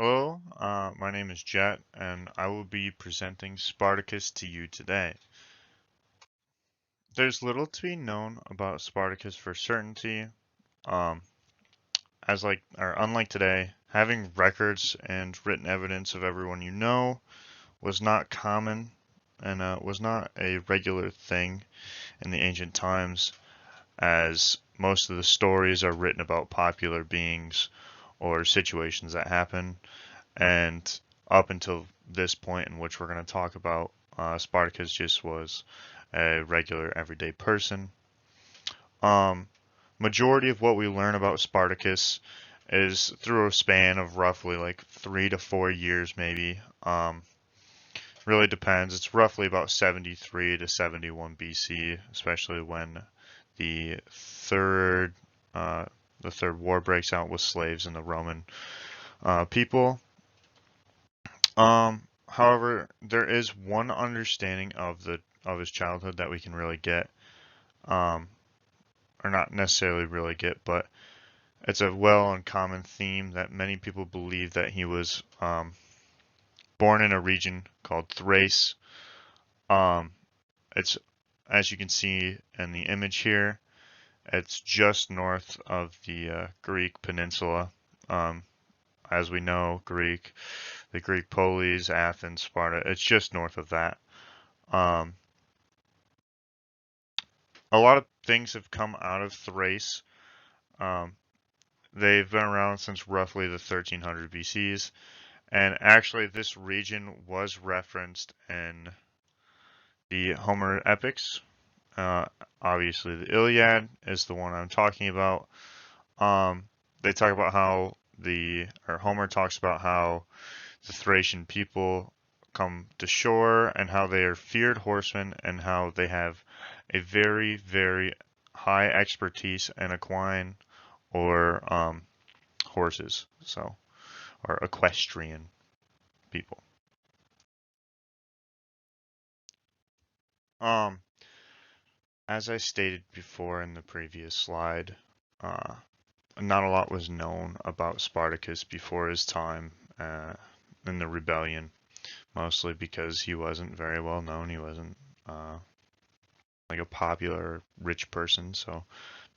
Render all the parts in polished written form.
Hello, my name is Jet, and I will be presenting Spartacus to you today. There's little to be known about Spartacus for certainty, um, unlike today, having records and written evidence of everyone you know was not common and was not a regular thing in the ancient times, as most of the stories are written about popular beings or situations that happen. And up until this point, in which we're going to talk about, Spartacus just was a regular everyday person. Um, Majority of what we learn about Spartacus is through a span of roughly like 3 to 4 years, maybe. Really depends. It's roughly about 73 to 71 BC, especially when the third uh, the third war breaks out with slaves and the Roman people. However, there is one understanding of his childhood that we can really get, um, or not necessarily really get, but it's a well and common theme that many people believe that he was born in a region called Thrace. Um, it's as you can see in the image here, it's just north of the Greek peninsula. Um, as we know, the Greek polis, Athens, Sparta. It's just north of that. Um, a lot of things have come out of Thrace. Um, they've been around since roughly the 1300 BCs, and actually, this region was referenced in the Homer epics. Uh, Obviously, the Iliad is the one I'm talking about. Um, they talk about how or Homer talks about how the Thracian people come to shore and how they are feared horsemen and how they have a very, very high expertise in equine or horses, so or equestrian people. Um, as I stated before in the previous slide, uh, not a lot was known about Spartacus before his time in the rebellion, mostly because he wasn't very well known. He wasn't like a popular rich person, so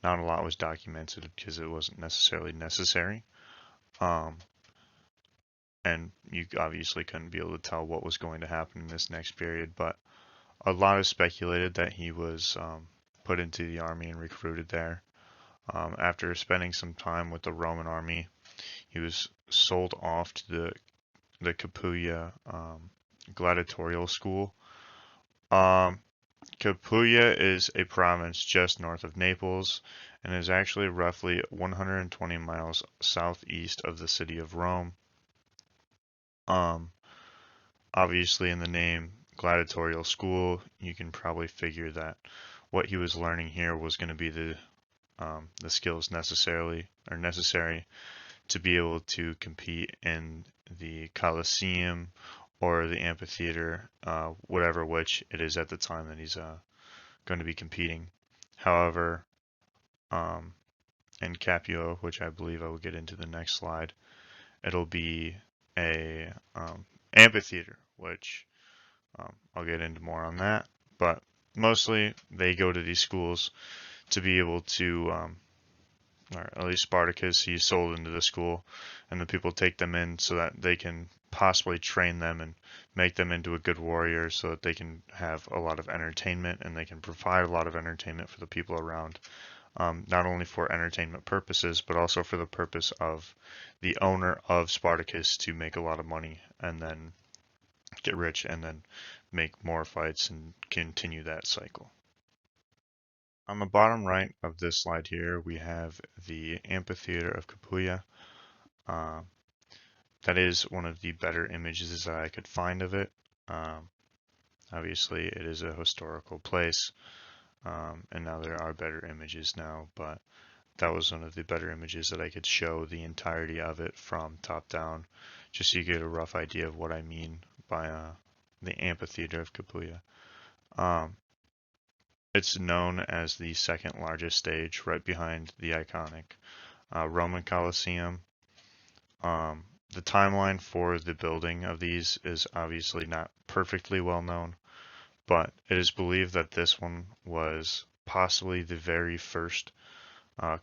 not a lot was documented because it wasn't necessarily necessary. Um, and you obviously couldn't be able to tell what was going to happen in this next period, but a lot is speculated that he was put into the army and recruited there. After spending some time with the Roman army, he was sold off to the Capuia gladiatorial school. Um, Capuia is a province just north of Naples and is actually roughly 120 miles southeast of the city of Rome. Um, Obviously, in the name gladiatorial school, you can probably figure that what he was learning here was going to be the skills necessary to be able to compete in the Colosseum or the amphitheater, whatever which it is at the time that he's going to be competing. However, um, in Capua, which I believe I will get into the next slide, it'll be a amphitheater, which I'll get into more on that. But mostly they go to these schools to be able to, or at least Spartacus, he's sold into the school, and the people take them in so that they can possibly train them and make them into a good warrior so that they can have a lot of entertainment and they can provide a lot of entertainment for the people around. Not only for entertainment purposes, but also for the purpose of the owner of Spartacus to make a lot of money and then get rich and then make more fights and continue that cycle. On the bottom right of this slide here, we have the amphitheater of Capuia. Uh, that is one of the better images that I could find of it. Um, Obviously, it is a historical place, and now there are better images now, but that was one of the better images that I could show the entirety of it from top down, just so you get a rough idea of what I mean by the amphitheater of Capuia. It's known as the second largest stage, right behind the iconic Roman Colosseum. The timeline for the building of these is obviously not perfectly well known, but it is believed that this one was possibly the very first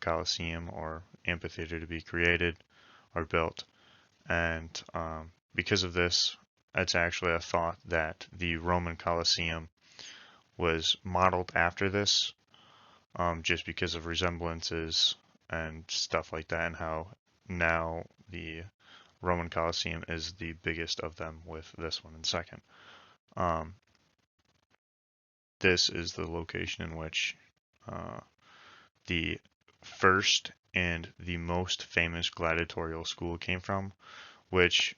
Colosseum or amphitheater to be created or built. And because of this, it's actually a thought that the Roman Colosseum was modeled after this, just because of resemblances and stuff like that, and how now the Roman Colosseum is the biggest of them, with this one in second. Um, this is the location in which the first and the most famous gladiatorial school came from, which,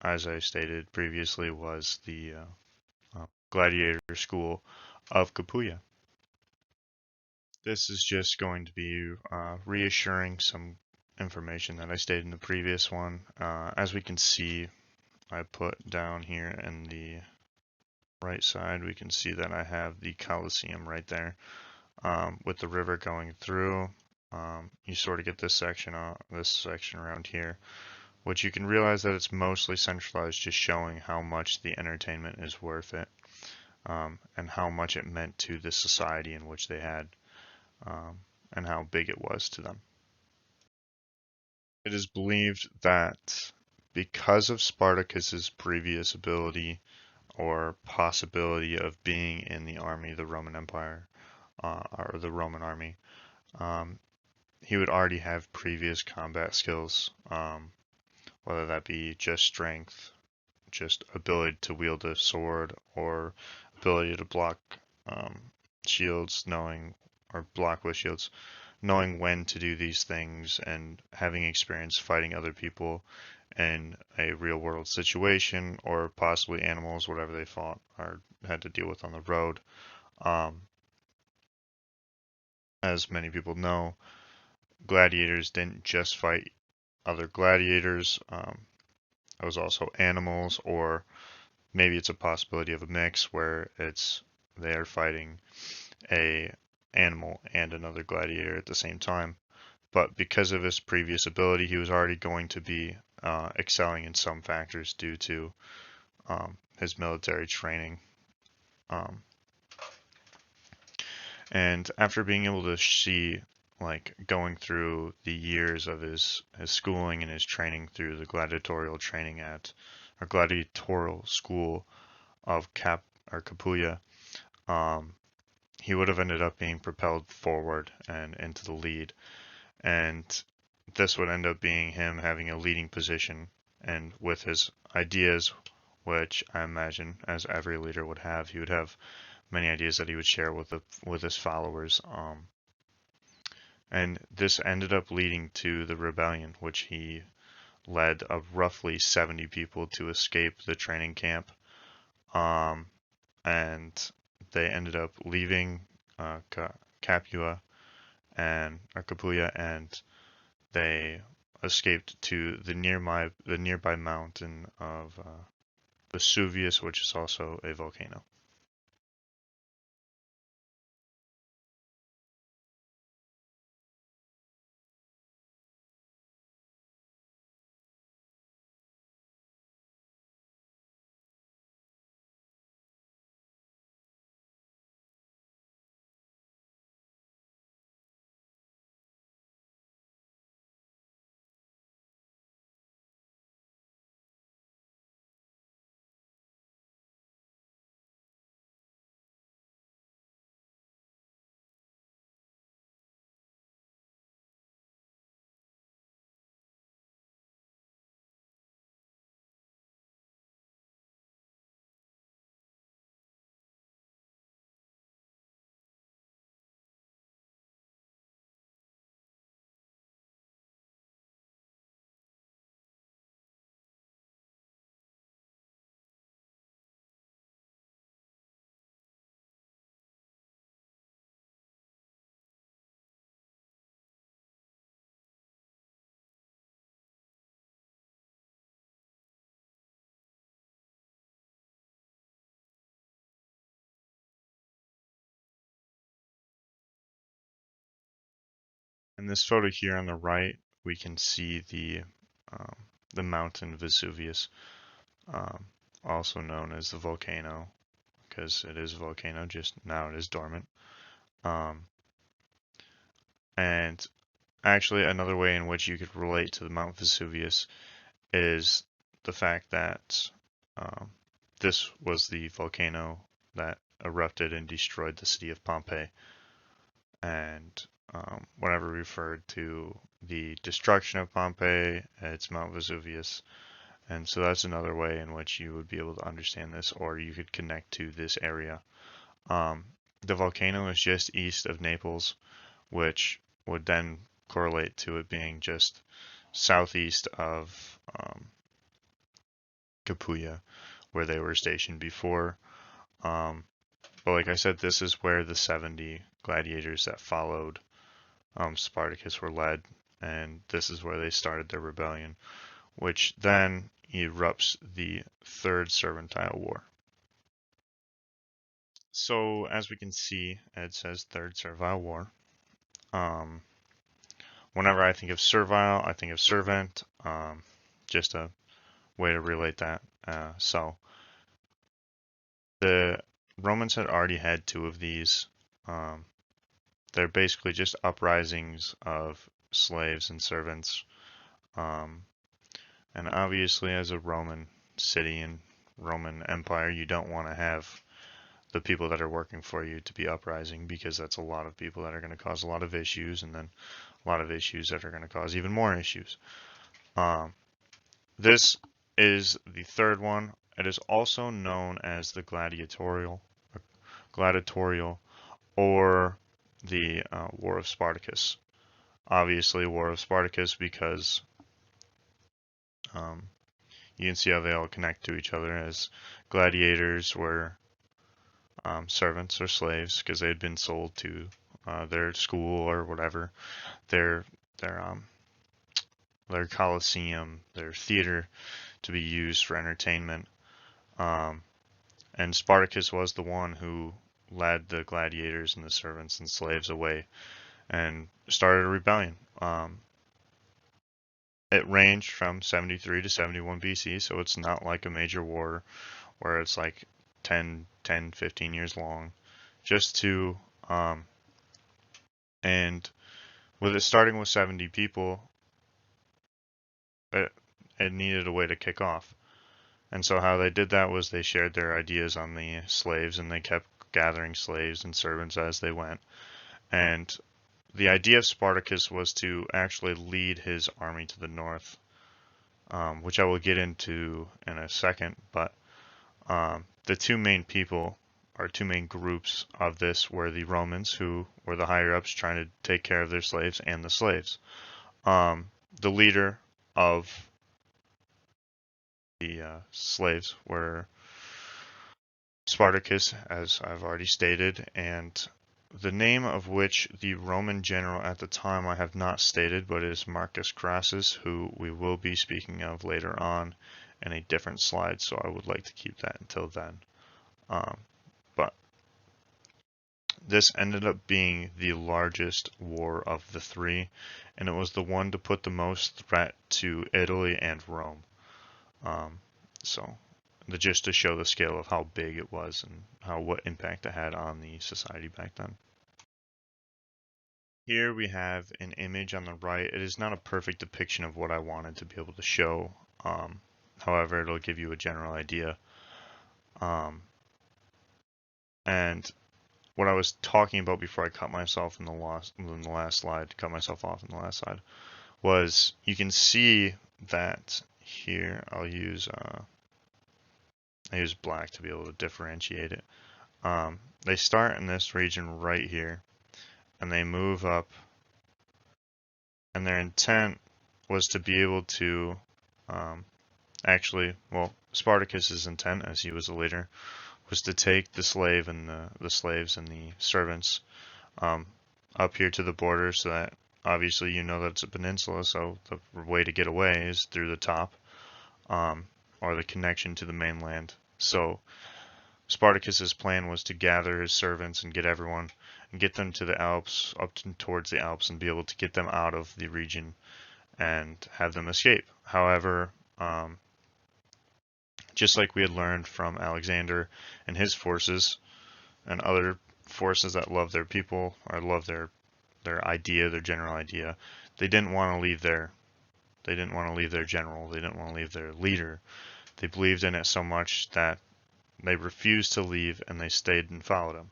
as I stated previously, was the gladiator school of Capuia. This is just going to be reassuring some information that I stated in the previous one. As we can see, I put down here in the right side, we can see that I have the Colosseum right there, with the river going through. You sort of get this section around here, which you can realize that it's mostly centralized, just showing how much the entertainment is worth it, and how much it meant to the society in which they had, and how big it was to them. It is believed that because of Spartacus's previous ability or possibility of being in the army, the Roman Empire, or the Roman army, um, he would already have previous combat skills, whether that be just strength, just ability to wield a sword, or ability to block shields, knowing, or block with shields, knowing when to do these things, and having experience fighting other people in a real world situation, or possibly animals, whatever they fought or had to deal with on the road. Um, as many people know, gladiators didn't just fight other gladiators. It was also animals, or maybe it's a possibility of a mix where it's they are fighting a animal and another gladiator at the same time. But because of his previous ability, he was already going to be excelling in some factors due to his military training. Um, and after being able to see, like, going through the years of his schooling and his training through the gladiatorial training at, or gladiatorial school of Capuia, um, he would have ended up being propelled forward and into the lead. And this would end up being him having a leading position, and with his ideas, which I imagine, as every leader would have, he would have many ideas that he would share with his followers. And this ended up leading to the rebellion, which he led of roughly 70 people to escape the training camp. And they ended up leaving Capua and Capuia, and they escaped to the nearby mountain of Vesuvius, which is also a volcano. In this photo here on the right, we can see the the mountain Vesuvius, um, also known as the volcano, because it is a volcano, just now it is dormant. Um, and actually, another way in which you could relate to the Mount Vesuvius is the fact that um, this was the volcano that erupted and destroyed the city of Pompeii. And whenever referred to the destruction of Pompeii, it's Mount Vesuvius. And so that's another way in which you would be able to understand this, or you could connect to this area. Um, the volcano is just east of Naples, which would then correlate to it being just southeast of Capuia, where they were stationed before. Um, but like I said, this is where the 70 gladiators that followed Spartacus were led, and this is where they started their rebellion, which then erupts the Third Servile War. So as we can see, it says Third Servile War. Um, Whenever I think of servile, I think of servant. Just a way to relate that. So the Romans had already had two of these. Um, they're basically just uprisings of slaves and servants. Um, and obviously, as a Roman city and Roman Empire, you don't want to have the people that are working for you to be uprising, because that's a lot of people that are going to cause a lot of issues, and then a lot of issues that are going to cause even more issues. This is the third one. It is also known as the gladiatorial, or the War of Spartacus. Obviously, War of Spartacus, because um, you can see how they all connect to each other, as gladiators were servants or slaves because they had been sold to their school or whatever, their their um, their coliseum, their theater, to be used for entertainment. Um, and Spartacus was the one who led the gladiators and the servants and slaves away and started a rebellion. It ranged from 73 to 71 BC, so it's not like a major war where it's like 15 years long. Just to, and with it starting with 70 people, it, it needed a way to kick off. And so how they did that was they shared their ideas on the slaves, and they kept gathering slaves and servants as they went. And the idea of Spartacus was to actually lead his army to the north, which I will get into in a second. But the two main people, or two main groups of this, were the Romans, who were the higher ups trying to take care of their slaves, and the slaves. The leader of the slaves were Spartacus, as I've already stated, and the name of which the Roman general at the time I have not stated, but it is Marcus Crassus, who we will be speaking of later on in a different slide, so I would like to keep that until then. But this ended up being the largest war of the three, and it was the one to put the most threat to Italy and Rome. So just to show the scale of how big it was and what impact it had on the society back then. Here we have an image on the right. It is not a perfect depiction of what I wanted to be able to show. However, it'll give you a general idea. And what I was talking about before I cut myself in the last slide, cut myself off in the last slide, was you can see that here. I use black to be able to differentiate it. They start in this region right here, and they move up, and their intent was to be able to Spartacus's intent, as he was a leader, was to take the slave and the slaves and the servants up here to the border, so that obviously you know that it's a peninsula, so the way to get away is through the top, or the connection to the mainland. So Spartacus's plan was to gather his servants and get everyone and get them to the Alps, towards the Alps, and be able to get them out of the region and have them escape. However, Just like we had learned from Alexander and his forces and other forces that love their people or love their idea, their general idea, they didn't want to leave their general, they didn't want to leave their leader. They believed in it so much that they refused to leave and they stayed and followed him.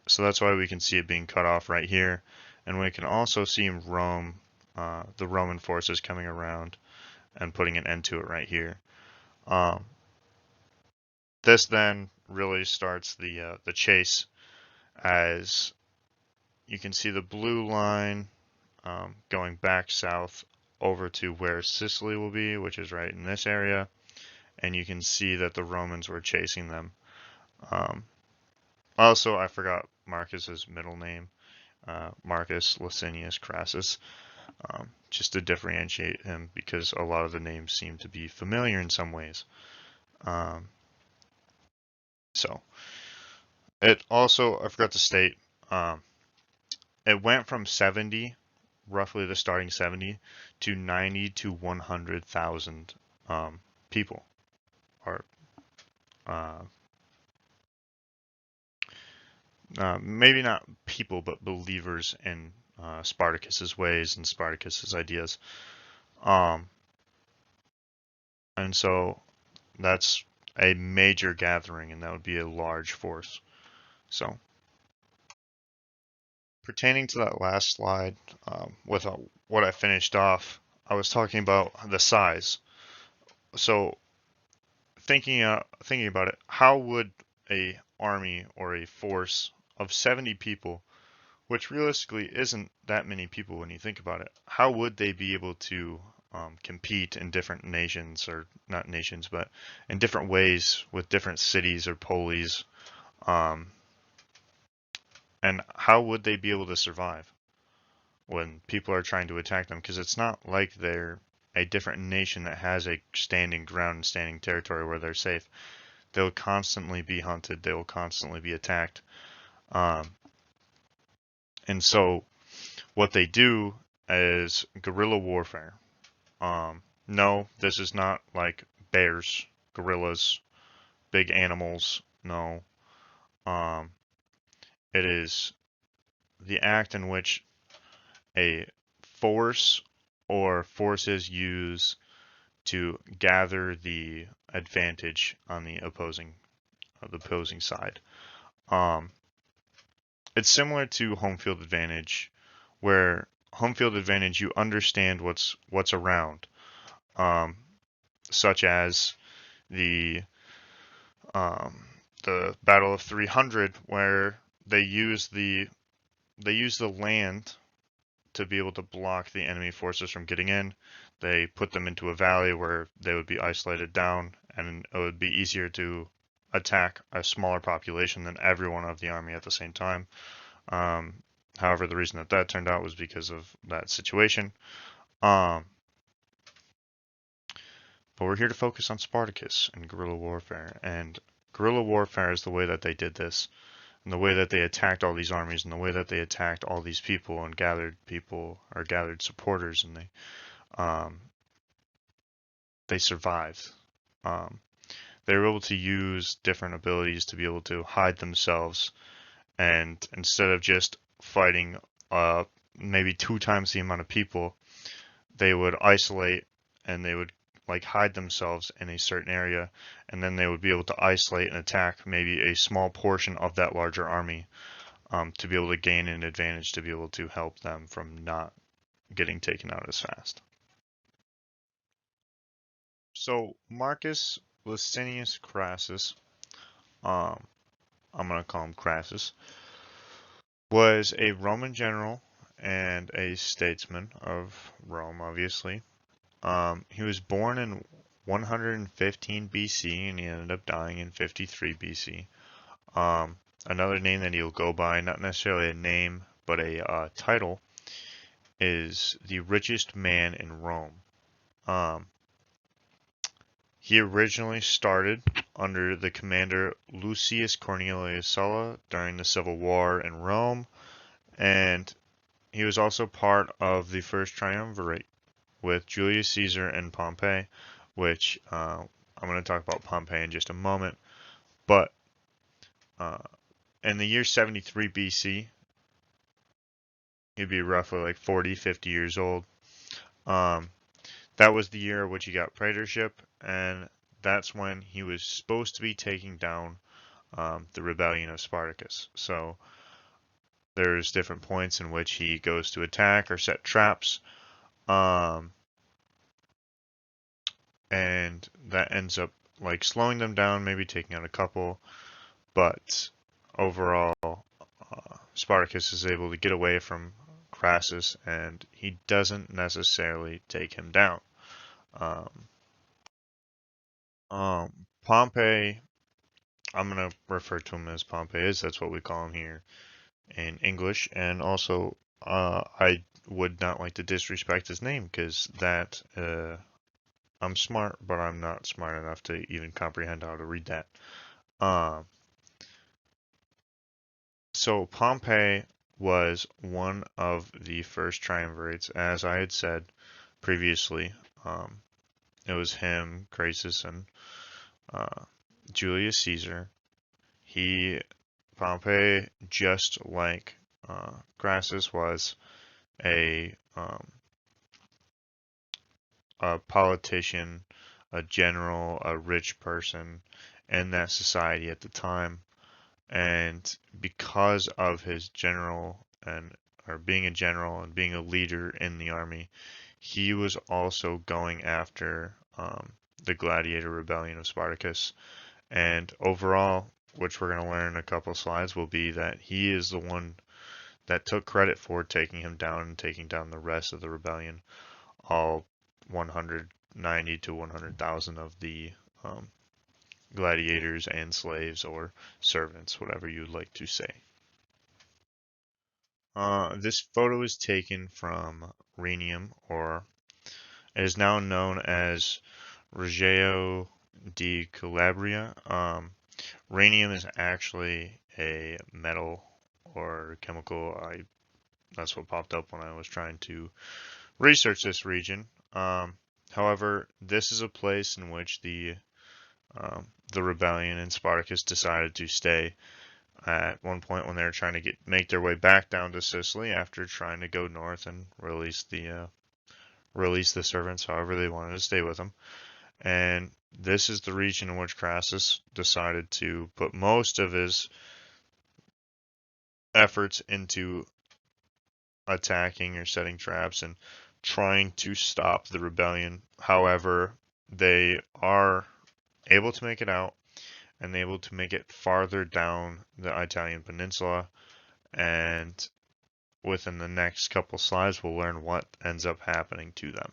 So that's why we can see it being cut off right here, and we can also see Rome, the Roman forces coming around and putting an end to it right here. This then really starts the chase, as you can see the blue line going back south over to where Sicily will be, which is right in this area, and you can see that the Romans were chasing them. Also, I forgot Marcus's middle name, Marcus Licinius Crassus, just to differentiate him because a lot of the names seem to be familiar in some ways. So it also, I forgot to state, it went from 70, roughly the starting 70, to 90 to 100,000 people, or maybe not people, but believers in Spartacus's ways and Spartacus's ideas. And so that's a major gathering, and that would be a large force. So pertaining to that last slide, with what I finished off, I was talking about the size. So thinking about it, how would a army or a force of 70 people, which realistically isn't that many people when you think about it, how would they be able to compete in different nations, or not nations, but in different ways with different cities or polis? And how would they be able to survive when people are trying to attack them? Because it's not like they're a different nation that has a standing ground and standing territory where they're safe. They'll constantly be hunted. They will constantly be attacked. And so what they do is guerrilla warfare. No, this is not like bears, gorillas, big animals. No. It is the act in which a force or forces use to gather the advantage on the opposing side. It's similar to home field advantage, where home field advantage, you understand what's around, such as the Battle of 300, where they use the land to be able to block the enemy forces from getting in. They put them into a valley where they would be isolated down, and it would be easier to attack a smaller population than everyone of the army at the same time. However, the reason that turned out was because of that situation. But we're here to focus on Spartacus and guerrilla warfare. And guerrilla warfare is the way that they did this, and the way that they attacked all these armies, and the way that they attacked all these people and gathered people, or gathered supporters, and they survived. They were able to use different abilities to be able to hide themselves, and instead of just fighting maybe 2 times the amount of people, they would isolate, and they would like hide themselves in a certain area, and then they would be able to isolate and attack maybe a small portion of that larger army, to be able to gain an advantage, to be able to help them from not getting taken out as fast. So Marcus Licinius Crassus, I'm going to call him Crassus, was a Roman general and a statesman of Rome, obviously. He was born in 115 BC, and he ended up dying in 53 BC. Another name that he'll go by, not necessarily a name, but a title, is the richest man in Rome. He originally started under the commander Lucius Cornelius Sulla during the Civil War in Rome, and he was also part of the first triumvirate with Julius Caesar and Pompey, which I'm going to talk about Pompey in just a moment. But uh, in the year 73 BC, he'd be roughly like 40, 50 years old. Um, that was the year in which he got praetorship, and that's when he was supposed to be taking down the rebellion of Spartacus. So there's different points in which he goes to attack or set traps, um, and that ends up like slowing them down, maybe taking out a couple, but overall, Spartacus is able to get away from Crassus, and he doesn't necessarily take him down. Um, Pompey, I'm going to refer to him as Pompeius. That's what we call him here in English. And also, I would not like to disrespect his name because that I'm smart, but I'm not smart enough to even comprehend how to read that. Um, so Pompey was one of the first triumvirates, as I had said previously. Um, it was him, Crassus, and uh, Julius Caesar. He Pompey, just like Crassus, was a um, a politician, a general, a rich person in that society at the time, and because of his general and or being a general and being a leader in the army, he was also going after the gladiator rebellion of Spartacus. And overall, which we're going to learn in a couple slides, will be that he is the one that took credit for taking him down and taking down the rest of the rebellion, all 190 to 100,000 of the um, gladiators and slaves or servants, whatever you'd like to say. This photo is taken from Rhenium, or it is now known as Reggio di Calabria. Rhenium is actually a metal or chemical. That's what popped up when I was trying to research this region. However, this is a place in which the rebellion and Spartacus decided to stay at one point when they were trying to make their way back down to Sicily after trying to go north and release the servants. However, they wanted to stay with them, and this is the region in which Crassus decided to put most of his efforts into attacking or setting traps and trying to stop the rebellion. However, they are able to make it out and able to make it farther down the Italian peninsula. And within the next couple slides, we'll learn what ends up happening to them.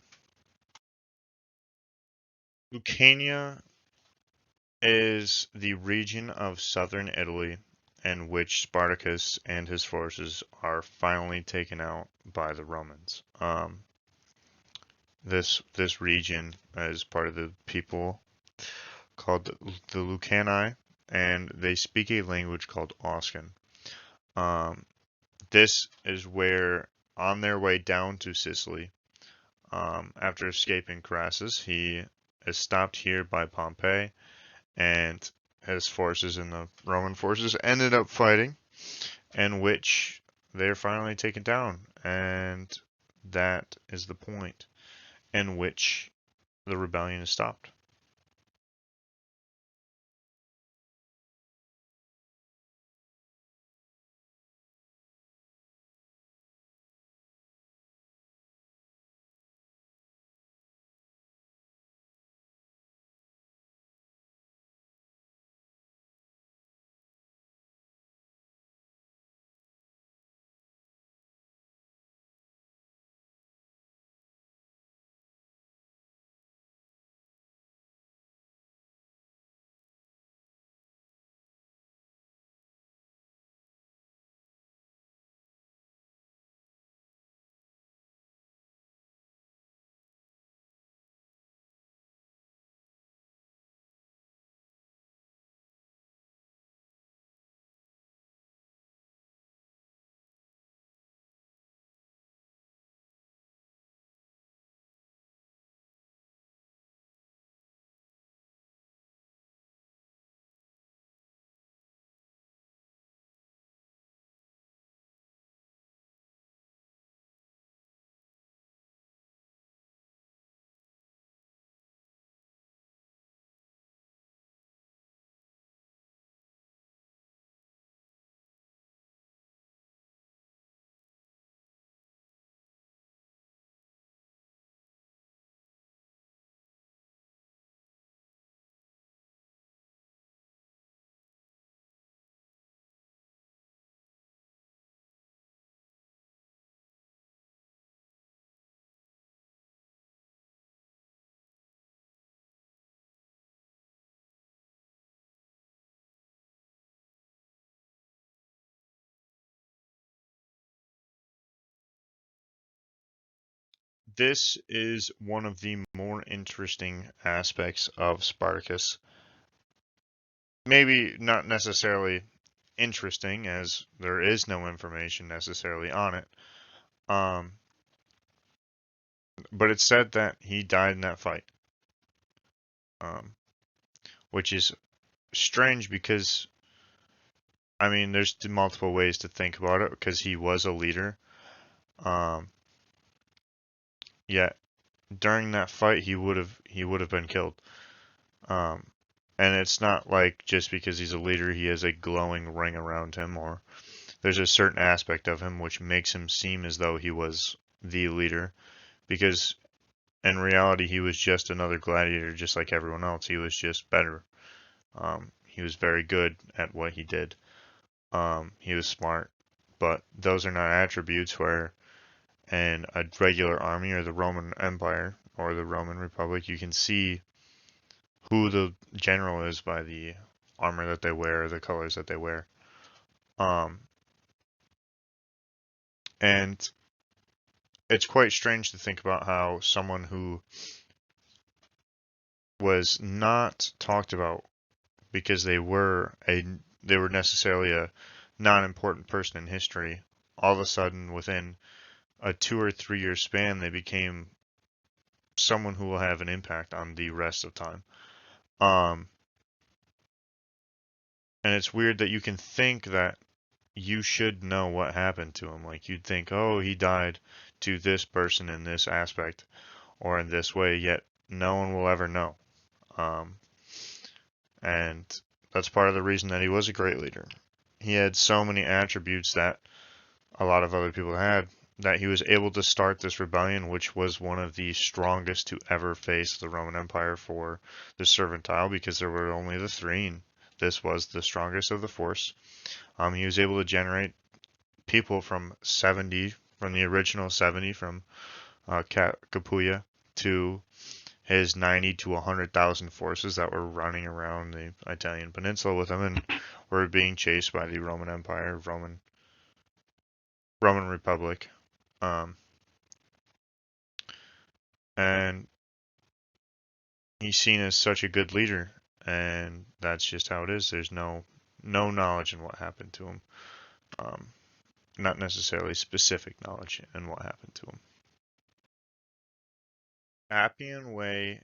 Lucania is the region of southern Italy in which Spartacus and his forces are finally taken out by the Romans. This region is part of the people called the Lucani, and they speak a language called Oscan. This is where, on their way down to Sicily, after escaping Crassus, he is stopped here by Pompey, and his forces and the Roman forces ended up fighting, in which they're finally taken down, and that is the point in which the rebellion is stopped. this is one of the more interesting aspects of Spartacus. Maybe not necessarily interesting, as there is no information necessarily on it. But it's said that he died in that fight, um, which is strange because, I mean, there's multiple ways to think about it because he was a leader. Um, Yet during that fight, he would have been killed. Um, and it's not like just because he's a leader, he has a glowing ring around him, or there's a certain aspect of him which makes him seem as though he was the leader, because in reality, he was just another gladiator, just like everyone else. He was just better. He was very good at what he did. He was smart, but those are not attributes where in a regular army or the Roman Empire or the Roman Republic, you can see who the general is by the armor that they wear, the colors that they wear. Um, and it's quite strange to think about how someone who was not talked about because they were necessarily a non-important person in history, all of a sudden within a 2 or 3 year span they became someone who will have an impact on the rest of time. Um, and it's weird that you can think that you should know what happened to him. Like you'd think, oh, he died to this person in this aspect or in this way, yet no one will ever know. Um, and that's part of the reason that he was a great leader. He had so many attributes that a lot of other people had, that he was able to start this rebellion, which was one of the strongest to ever face the Roman Empire for the Servantile, because there were only the three, and this was the strongest of the force. He was able to generate people from the original 70, from Capuia, to his 90 to 100,000 forces that were running around the Italian peninsula with him and were being chased by the Roman Empire, Roman Republic. Um, and he's seen as such a good leader, and that's just how it is. There's no knowledge in what happened to him. Um, Not necessarily specific knowledge in what happened to him. Appian Way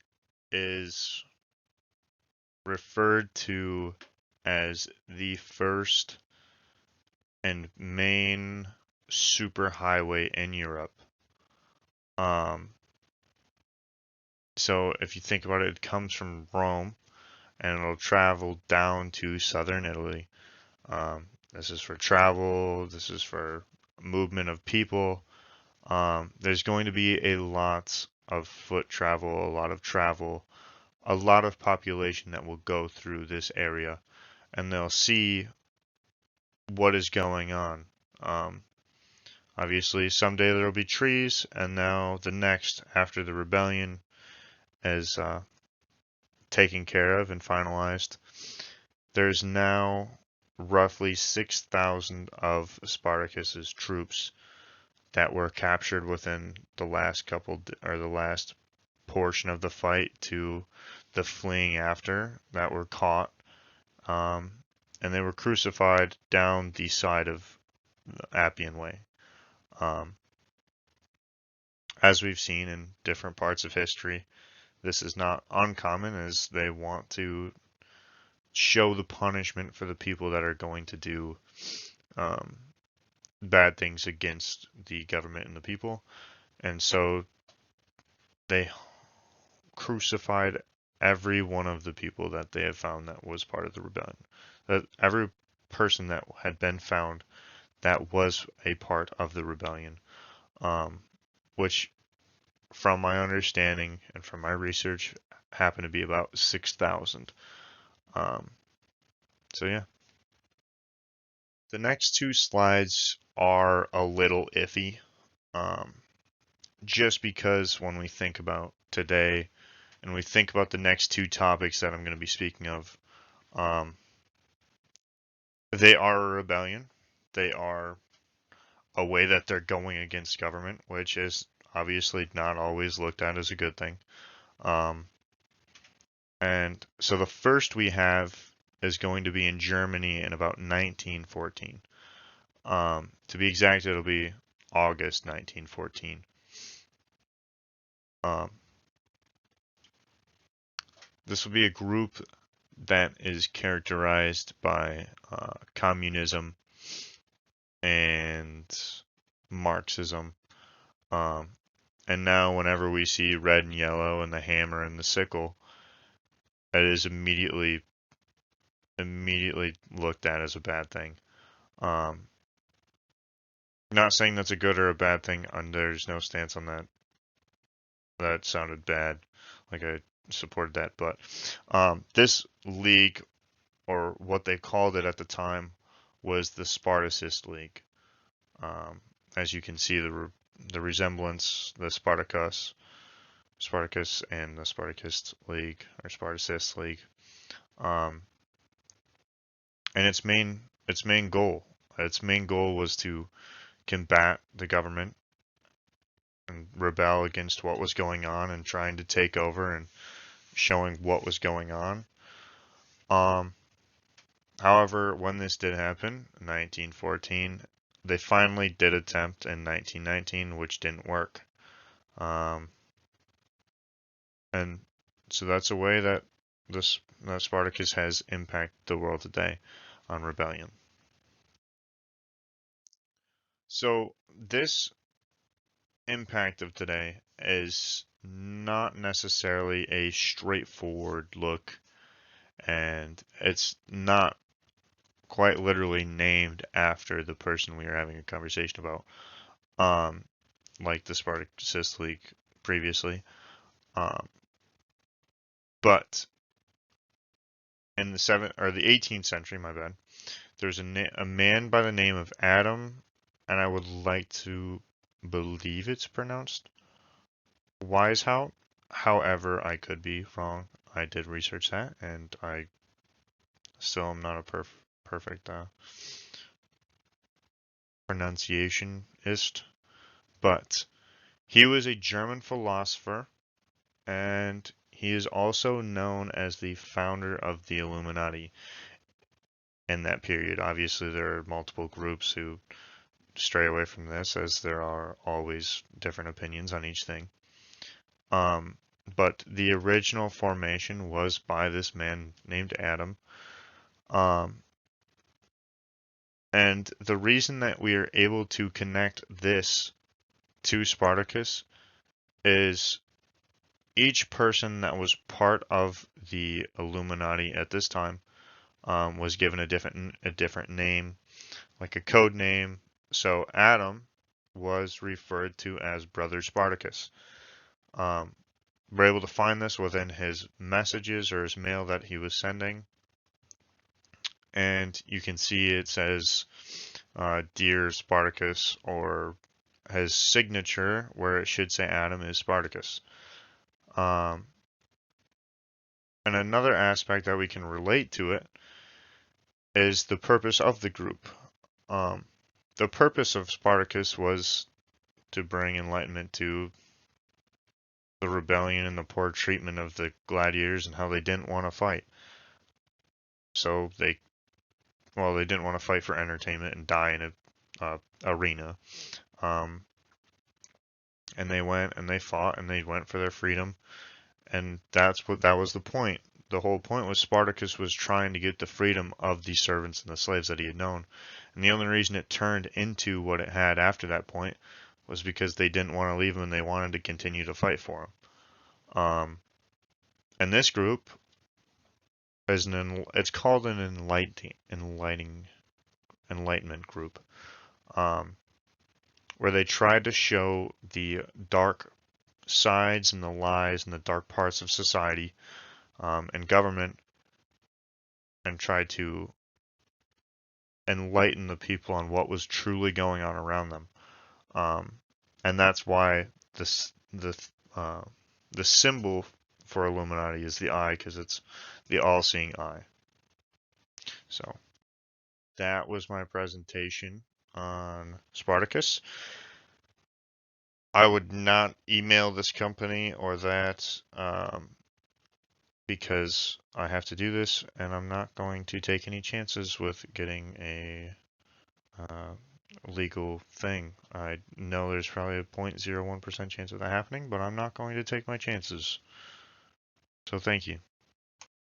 is referred to as the first and main superhighway in Europe. So if you think about it, it comes from Rome and it'll travel down to southern Italy. This is for travel. This is for movement of people. There's going to be a lot of foot travel, a lot of population that will go through this area, and they'll see what is going on. Um, Obviously, someday there will be trees, and now the next, after the rebellion is taken care of and finalized, there's now roughly 6,000 of Spartacus's troops that were captured within the last the last portion of the fight to the fleeing after, that were caught, um, and they were crucified down the side of the Appian Way. Um, as we've seen in different parts of history, this is not uncommon, as they want to show the punishment for the people that are going to do um, bad things against the government and the people. And so they crucified every one of the people that they had found that was part of the rebellion. That every person that had been found that was a part of the rebellion, which, from my understanding and from my research, happened to be about 6,000. So yeah. The next two slides are a little iffy, um, just because when we think about today and we think about the next two topics that I'm going to be speaking of, um, they are a rebellion. They are a way that they're going against government, which is obviously not always looked at as a good thing. Um, and so the first we have is going to be in Germany in about 1914. To be exact, it'll be August 1914. Um, this will be a group that is characterized by communism and Marxism. Um, and now, whenever we see red and yellow and the hammer and the sickle, it is immediately looked at as a bad thing. Um, Not saying that's a good or a bad thing, and there's no stance on that. That sounded bad, like I supported that. But this league, or what they called it at the time, was the Spartacist League. As you can see, the resemblance, the Spartacus and the Spartacist League, or Spartacist League. Um, and its main goal was to combat the government and rebel against what was going on and trying to take over and showing what was going on. Um, However, when this did happen, 1914, they finally did attempt in 1919, which didn't work. Um, and so that's a way that that Spartacus has impacted the world today on rebellion. So this impact of today is not necessarily a straightforward look, and it's not quite literally named after the person we are having a conversation about, like the Spartacus League previously. Um, but in the 18th century, my bad, there's a man by the name of Adam, and I would like to believe it's pronounced Wisehout. However, I could be wrong. I did research that, and I still am not a perfect pronunciationist. But he was a German philosopher, and he is also known as the founder of the Illuminati in that period. Obviously, there are multiple groups who stray away from this, as there are always different opinions on each thing. Um, but the original formation was by this man named Adam. Um, and the reason that we are able to connect this to Spartacus is each person that was part of the Illuminati at this time was given a different name, like a code name. So Adam was referred to as Brother Spartacus. We're able to find this within his messages or his mail that he was sending, and you can see it says Dear Spartacus, or his signature where it should say Adam is Spartacus. Um, and another aspect that we can relate to it is the purpose of the group. Um, the purpose of Spartacus was to bring enlightenment to the rebellion and the poor treatment of the gladiators and how they didn't want to fight. So they didn't want to fight for entertainment and die in a arena. Um, and they went and they fought and they went for their freedom, and that was the point. The whole point was Spartacus was trying to get the freedom of the servants and the slaves that he had known. And the only reason it turned into what it had after that point was because they didn't want to leave him and they wanted to continue to fight for him. And this group it's called an enlightenment group, um, where they tried to show the dark sides and the lies and the dark parts of society and government, and tried to enlighten the people on what was truly going on around them. And that's why uh, the symbol for Illuminati is the eye, because it's the all-seeing eye. So that was my presentation on Spartacus. I would not email this company or that because I have to do this, and I'm not going to take any chances with getting a uh, legal thing. I know there's probably a 0.01% chance of that happening, but I'm not going to take my chances. So thank you.